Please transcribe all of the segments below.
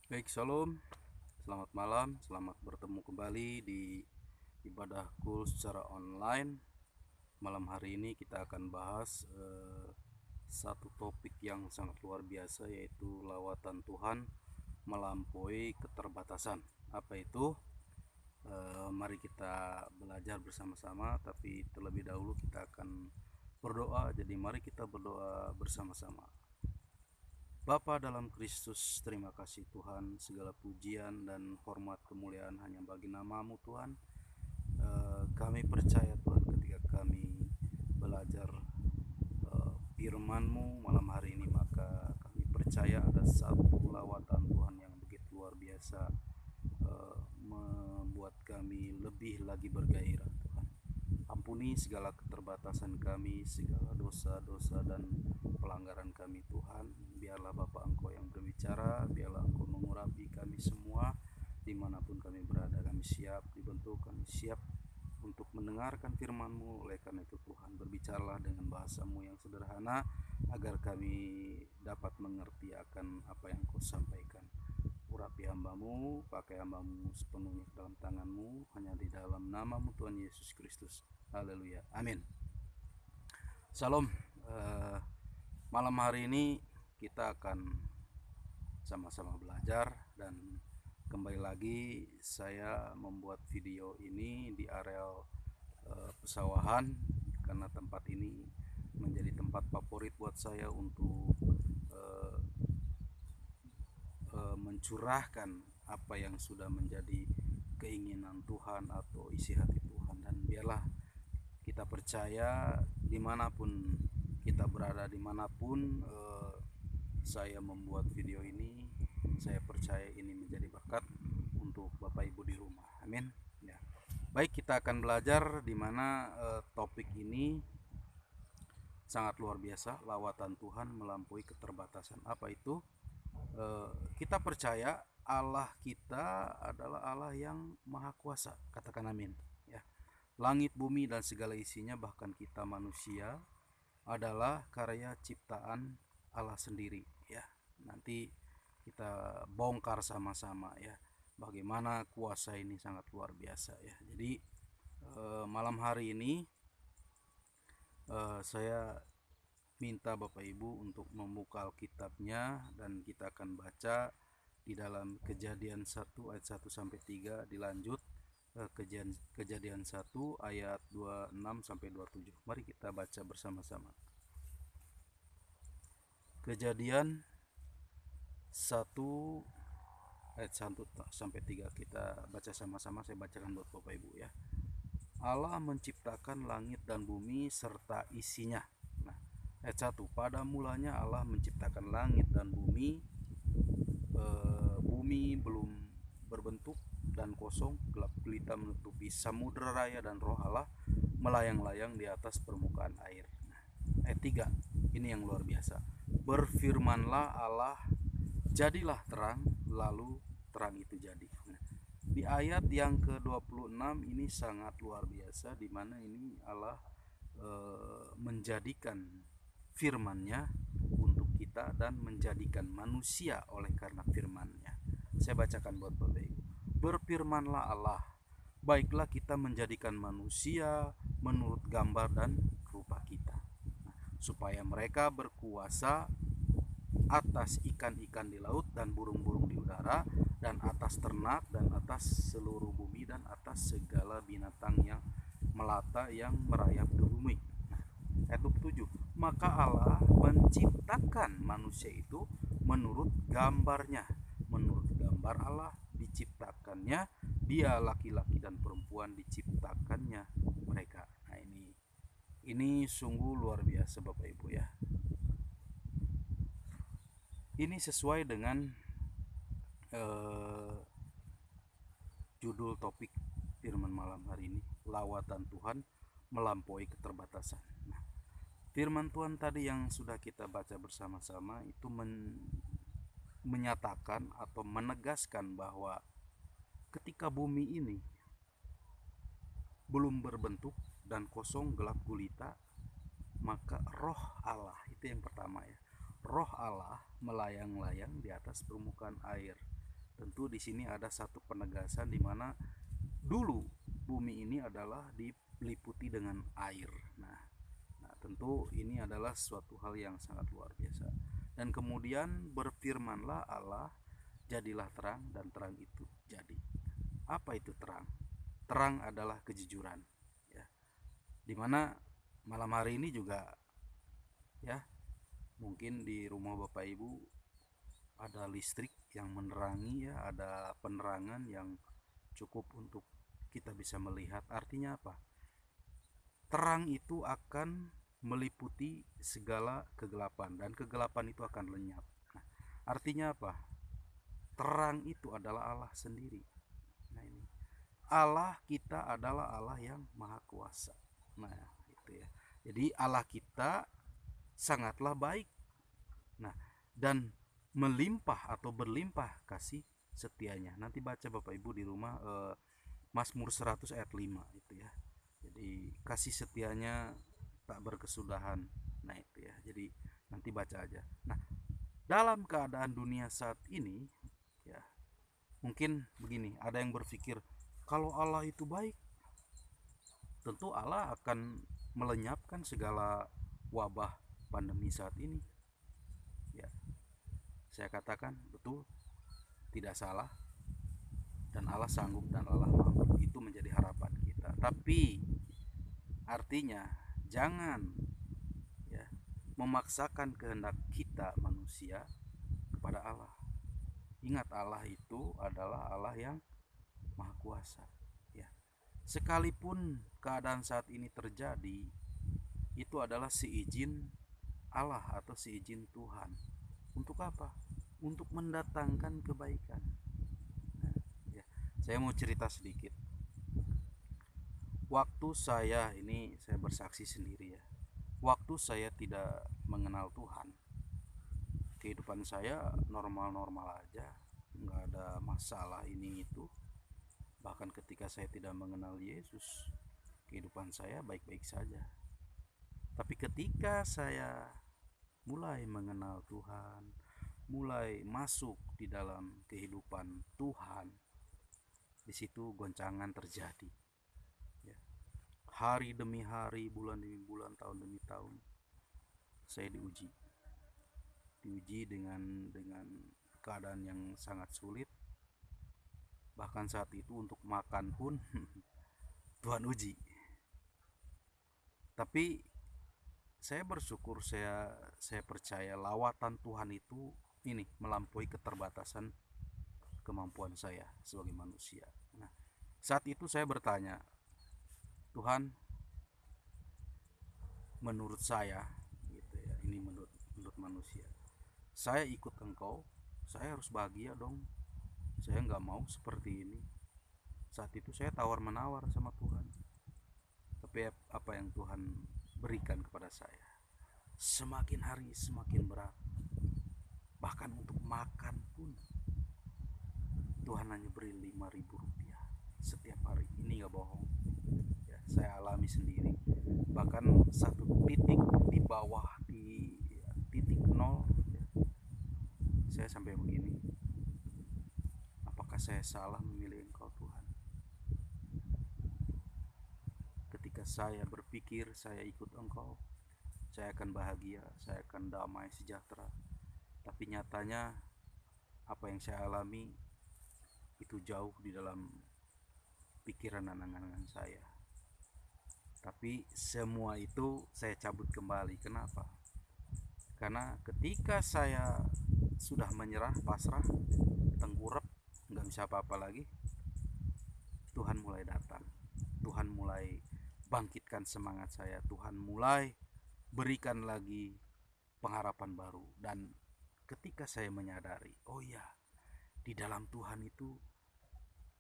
Baik, Shalom. Selamat malam, selamat bertemu kembali di ibadahku secara online. Malam hari ini kita akan bahas satu topik yang sangat luar biasa, yaitu lawatan Tuhan melampaui keterbatasan. Apa itu? Mari kita belajar bersama-sama, tapi terlebih dahulu kita akan berdoa. Jadi mari kita berdoa bersama-sama. Bapa dalam Kristus, terima kasih Tuhan, segala pujian dan hormat kemuliaan hanya bagi nama-Mu Tuhan. Kami percaya Tuhan, ketika kami belajar firman-Mu malam hari ini, maka kami percaya ada satu lawatan Tuhan yang begitu luar biasa, membuat kami lebih lagi bergairah Tuhan. Ampuni segala keterbatasan kami, segala dosa-dosa dan pelanggaran kami Tuhan. Biarlah Bapa Engkau yang berbicara, biarlah Engkau mengurapi kami semua dimanapun kami berada. Kami siap dibentuk, kami siap untuk mendengarkan firman-Mu. Oleh karena itu Tuhan, berbicaralah dengan bahasa-Mu yang sederhana, agar kami dapat mengerti akan apa yang Kau sampaikan. Urapi hamba-Mu, pakai hamba-Mu sepenuhnya ke dalam tangan-Mu, hanya di dalam nama-Mu Tuhan Yesus Kristus. Haleluya, amin. Salam. Malam hari ini kita akan sama-sama belajar, dan kembali lagi saya membuat video ini di areal pesawahan, karena tempat ini menjadi tempat favorit buat saya untuk mencurahkan apa yang sudah menjadi keinginan Tuhan atau isi hati Tuhan. Dan biarlah kita percaya dimanapun kita berada, dimanapun saya membuat video ini, saya percaya ini menjadi berkat untuk Bapak Ibu di rumah. Amin. Ya. Baik, kita akan belajar di mana topik ini sangat luar biasa, lawatan Tuhan melampaui keterbatasan. Apa itu? Kita percaya Allah kita adalah Allah yang maha kuasa. Katakan amin. Ya. Langit, bumi, dan segala isinya, bahkan kita manusia, adalah karya ciptaan Allah sendiri. Ya, nanti kita bongkar sama-sama ya, bagaimana kuasa ini sangat luar biasa ya. Jadi malam hari ini saya minta Bapak Ibu untuk membuka Alkitabnya, dan kita akan baca di dalam Kejadian 1 ayat 1 sampai 3, dilanjut Kejadian 1 ayat 26 sampai 27. Mari kita baca bersama-sama. Kejadian 1 ayat 1 sampai 3 kita baca sama-sama. Saya bacakan buat Bapak Ibu ya. Allah menciptakan langit dan bumi serta isinya. Nah, ayat 1, pada mulanya Allah menciptakan langit dan bumi. Bumi belum berbentuk dan kosong, gelap gulita menutupi samudera raya, dan roh Allah melayang-layang di atas permukaan air. Nah, ayat 3, ini yang luar biasa. Berfirmanlah Allah, jadilah terang, lalu terang itu jadi. Nah, di ayat yang ke-26 ini sangat luar biasa, di mana ini Allah menjadikan firman-Nya untuk kita dan menjadikan manusia oleh karena firman-Nya. Saya bacakan buat Bapak Ibu. Berfirmanlah Allah, baiklah kita menjadikan manusia menurut gambar dan rupa kita, supaya mereka berkuasa atas ikan-ikan di laut dan burung-burung di udara, dan atas ternak, dan atas seluruh bumi, dan atas segala binatang yang melata yang merayap di bumi. Nah, ayat 27, maka Allah menciptakan manusia itu menurut gambarnya, menurut gambar Allah diciptakannya dia, laki-laki dan perempuan diciptakannya mereka. Nah, ini sungguh luar biasa Bapak Ibu ya. Ini sesuai dengan judul topik firman malam hari ini, lawatan Tuhan melampaui keterbatasan. Nah, firman Tuhan tadi yang sudah kita baca bersama-sama itu menyatakan atau menegaskan bahwa ketika bumi ini belum berbentuk dan kosong gelap gulita, maka roh Allah, itu yang pertama ya, roh Allah melayang-layang di atas permukaan air. Tentu di sini ada satu penegasan di mana dulu bumi ini adalah diliputi dengan air. Nah, tentu ini adalah suatu hal yang sangat luar biasa. Dan kemudian berfirmanlah Allah, jadilah terang, dan terang itu jadi. Apa itu terang? Terang adalah kejujuran, ya. Dimana malam hari ini juga, ya, mungkin di rumah Bapak Ibu ada listrik yang menerangi, ya, ada penerangan yang cukup untuk kita bisa melihat. Artinya apa? Terang itu akan meliputi segala kegelapan dan kegelapan itu akan lenyap. Nah, artinya apa? Terang itu adalah Allah sendiri. Nah, ini Allah kita adalah Allah yang maha kuasa. Nah, itu ya. Jadi Allah kita sangatlah baik. Nah, dan melimpah atau berlimpah kasih setianya. Nanti baca Bapak Ibu di rumah Mazmur 100 ayat 5 itu ya. Jadi kasih setianya tak berkesudahan. Nah, itu ya. Jadi nanti baca aja. Nah, dalam keadaan dunia saat ini, ya, mungkin begini, ada yang berpikir kalau Allah itu baik, tentu Allah akan melenyapkan segala wabah pandemi saat ini. Ya, saya katakan betul, tidak salah, dan Allah sanggup dan Allah mampu. Itu menjadi harapan kita. Tapi artinya jangan, ya, memaksakan kehendak kita manusia kepada Allah. Ingat, Allah itu adalah Allah yang maha kuasa, ya. Sekalipun keadaan saat ini terjadi, itu adalah seizin Allah atau seizin Tuhan. Untuk apa? Untuk mendatangkan kebaikan. Nah, ya, saya mau cerita sedikit. Waktu saya bersaksi sendiri, ya. Waktu saya tidak mengenal Tuhan, kehidupan saya normal-normal aja, nggak ada masalah ini itu. Bahkan ketika saya tidak mengenal Yesus, kehidupan saya baik-baik saja. Tapi ketika saya mulai mengenal Tuhan, mulai masuk di dalam kehidupan Tuhan, di situ goncangan terjadi, ya. Hari demi hari, bulan demi bulan, tahun demi tahun, saya diuji dengan keadaan yang sangat sulit. Bahkan saat itu untuk makan pun Tuhan uji. Tapi saya bersyukur, saya percaya lawatan Tuhan itu ini melampaui keterbatasan kemampuan saya sebagai manusia. Nah, saat itu saya bertanya, Tuhan, menurut saya, gitu ya, ini menurut manusia, saya ikut Engkau, saya harus bahagia dong. Saya nggak mau seperti ini. Saat itu saya tawar menawar sama Tuhan. Tapi apa yang Tuhan berikan kepada saya, semakin hari semakin berat. Bahkan untuk makan pun Tuhan hanya beri 5.000 rupiah setiap hari. Ini nggak bohong, ya, saya alami sendiri. Bahkan satu titik di bawah, di titik nol, ya, saya sampai begini, apakah saya salah memilih Engkau Tuhan? Ketika saya berpikir saya ikut Engkau, saya akan bahagia, saya akan damai sejahtera. Tapi nyatanya apa yang saya alami itu jauh di dalam pikiran dan angan-angan saya. Tapi semua itu saya cabut kembali. Kenapa? Karena ketika saya sudah menyerah, pasrah, tengkurap, nggak bisa apa-apa lagi, Tuhan mulai datang. Tuhan mulai bangkitkan semangat saya. Tuhan mulai berikan lagi pengharapan baru. Dan ketika saya menyadari, oh ya, di dalam Tuhan itu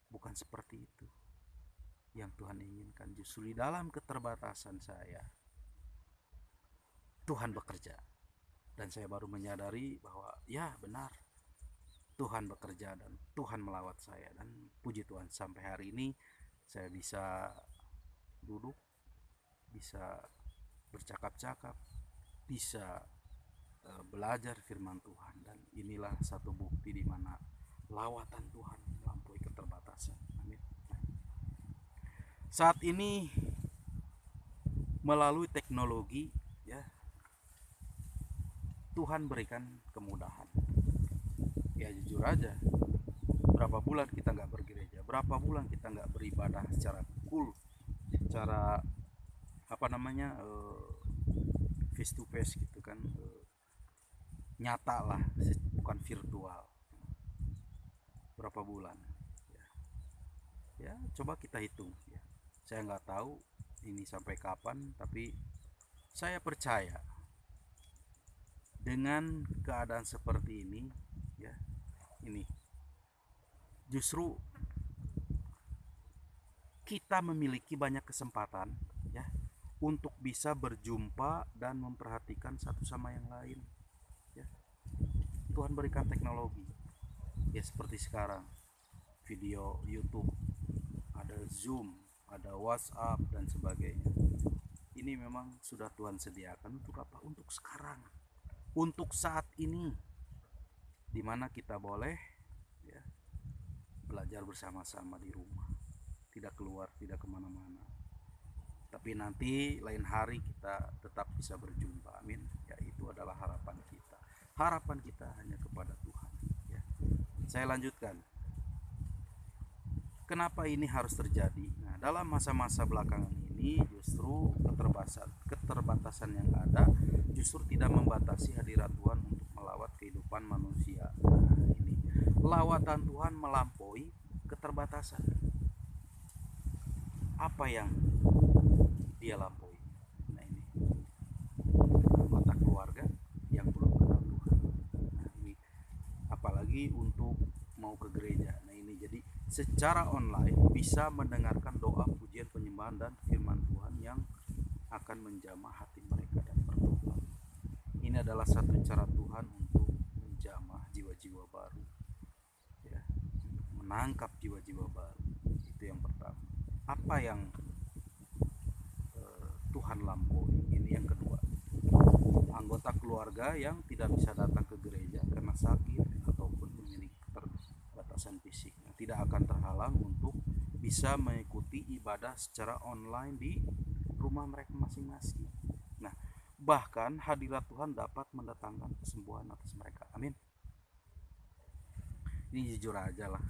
bukan seperti itu yang Tuhan inginkan. Justru di dalam keterbatasan saya, Tuhan bekerja. Dan saya baru menyadari bahwa ya benar, Tuhan bekerja dan Tuhan melawat saya. Dan puji Tuhan, sampai hari ini saya bisa duduk, bisa bercakap-cakap, bisa belajar firman Tuhan. Dan inilah satu bukti di mana lawatan Tuhan melampaui keterbatasan. Amin. Saat ini melalui teknologi, ya, Tuhan berikan kemudahan. Ya jujur aja, berapa bulan kita nggak bergereja, berapa bulan kita nggak beribadah secara secara face to face gitu kan, nyata lah, bukan virtual. Berapa bulan? Ya coba kita hitung. Ya. Saya nggak tahu ini sampai kapan, tapi saya percaya dengan keadaan seperti ini, ya, ini justru kita memiliki banyak kesempatan, ya, untuk bisa berjumpa dan memperhatikan satu sama yang lain, ya. Tuhan berikan teknologi, ya, seperti sekarang video YouTube, ada Zoom, ada WhatsApp dan sebagainya. Ini memang sudah Tuhan sediakan untuk apa? Untuk sekarang, untuk saat ini, dimana kita boleh, ya, belajar bersama-sama di rumah, tidak keluar, tidak kemana-mana. Tapi nanti lain hari kita tetap bisa berjumpa. Amin. Ya, itu adalah harapan kita. Harapan kita hanya kepada Tuhan. Ya. Saya lanjutkan. Kenapa ini harus terjadi? Nah, dalam masa-masa belakangan ini justru keterbatasan yang ada justru tidak membatasi hadirat Tuhan untuk melawat kehidupan manusia. Nah, ini lawatan Tuhan melampaui keterbatasan. Apa yang dia lampaui? Nah, ini anggota keluarga yang belum kenal Tuhan. Nah, ini apalagi untuk mau ke gereja. Nah, ini jadi secara online bisa mendengarkan doa, pujian, penyembahan dan firman Tuhan yang akan menjamah hati mereka dan bertobat. Ini adalah satu cara Tuhan untuk menjamah jiwa-jiwa baru, ya, menangkap jiwa-jiwa baru. Itu yang pertama. Apa yang Tuhan lampaui? Ini yang kedua. Anggota keluarga yang tidak bisa datang ke gereja karena sakit ataupun memiliki keterbatasan fisik, tidak akan terhalang untuk bisa mengikuti ibadah secara online di rumah mereka masing-masing. Nah, bahkan hadirat Tuhan dapat mendatangkan kesembuhan atas mereka. Amin. Ini jujur aja lah.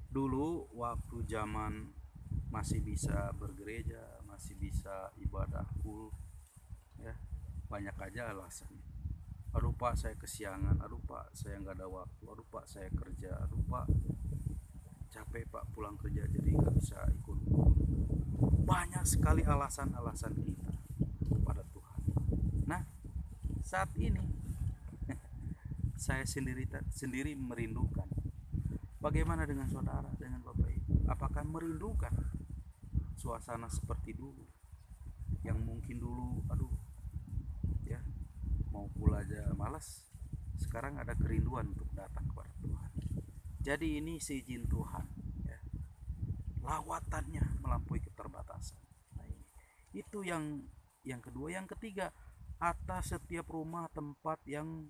Dulu waktu zaman masih bisa bergereja, masih bisa ibadah full, ya, banyak aja alasannya. Aduh Pak, saya kesiangan. Aduh Pak, saya nggak ada waktu. Aduh Pak, saya kerja. Aduh Pak, capek Pak, pulang kerja jadi nggak bisa ikut. Banyak sekali alasan-alasan kita kepada Tuhan. Nah, saat ini saya sendiri merindukan. Bagaimana dengan saudara, dengan Bapak Ibu? Apakah merindukan suasana seperti dulu? Yang mungkin dulu, aduh, ya, mau pulang aja malas. Sekarang ada kerinduan untuk datang kepada Tuhan. Jadi ini seizin Tuhan, ya. Lawatannya melampaui keterbatasan. Nah, ini. Itu yang kedua. Yang ketiga, atas setiap rumah tempat yang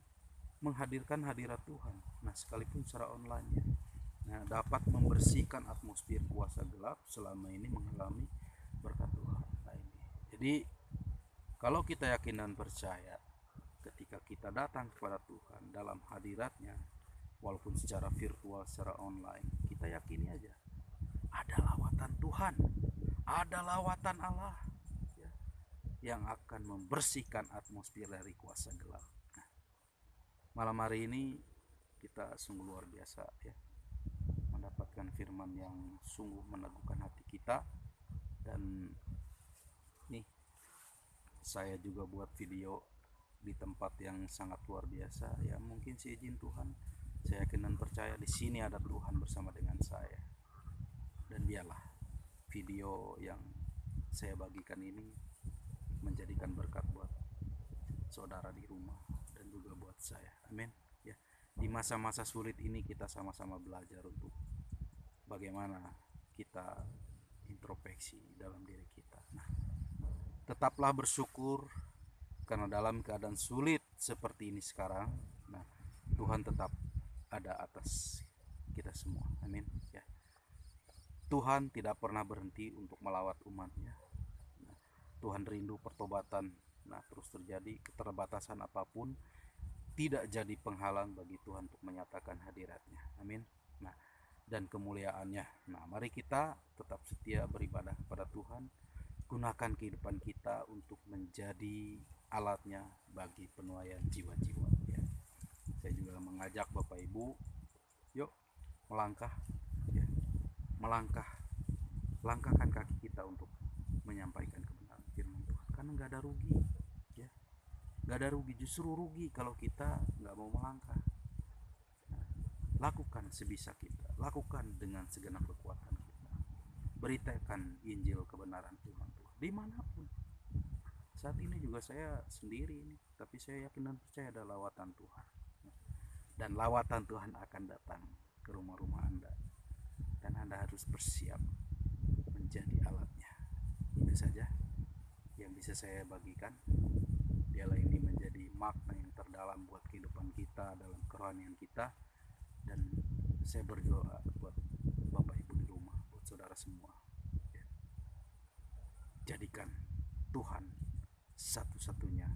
menghadirkan hadirat Tuhan. Nah, sekalipun secara online, ya. Nah, dapat membersihkan atmosfer kuasa gelap selama ini mengalami berkat Tuhan. Nah, ini. Jadi kalau kita yakin dan percaya, ketika kita datang kepada Tuhan dalam hadiratnya, walaupun secara virtual, secara online, kita yakini aja ada lawatan Tuhan, ada lawatan Allah, ya, yang akan membersihkan atmosfer dari kuasa gelap. Nah, malam hari ini kita sungguh luar biasa, ya, mendapatkan firman yang sungguh meneguhkan hati kita. Dan nih, saya juga buat video di tempat yang sangat luar biasa, ya, mungkin seizin Tuhan, saya yakin dan percaya di sini ada Tuhan bersama dengan saya. Dan biarlah video yang saya bagikan ini menjadikan berkat buat saudara di rumah dan juga buat saya. Amin. Ya, di masa-masa sulit ini kita sama-sama belajar untuk bagaimana kita introspeksi dalam diri kita. Nah, tetaplah bersyukur karena dalam keadaan sulit seperti ini sekarang, nah, Tuhan tetap ada atas kita semua. Amin ya. Tuhan tidak pernah berhenti untuk melawat umatnya. Nah, Tuhan rindu pertobatan. Nah, terus terjadi keterbatasan apapun tidak jadi penghalang bagi Tuhan untuk menyatakan hadiratnya. Amin. Nah, dan kemuliaannya. Nah, mari kita tetap setia beribadah kepada Tuhan. Gunakan kehidupan kita untuk menjadi alatnya bagi penuaian jiwa-jiwa ya. Saya juga mengajak Bapak Ibu, yuk melangkah ya. Langkahkan kaki kita untuk menyampaikan kebenaran firman Tuhan, karena nggak ada rugi ya, nggak ada rugi, justru rugi kalau kita nggak mau melangkah. Nah, lakukan sebisa kita, lakukan dengan segenap kekuatan kita, beritakan Injil kebenaran Tuhan dimanapun. Saat ini juga saya sendiri ini, tapi saya yakin dan percaya ada lawatan Tuhan, dan lawatan Tuhan akan datang ke rumah-rumah Anda, dan Anda harus bersiap menjadi alatnya. Itu saja yang bisa saya bagikan. Biarlah ini menjadi makna yang terdalam buat kehidupan kita, dalam kerohanian kita. Dan saya berdoa buat Bapak Ibu di rumah, buat saudara semua, jadikan Tuhan satu-satunya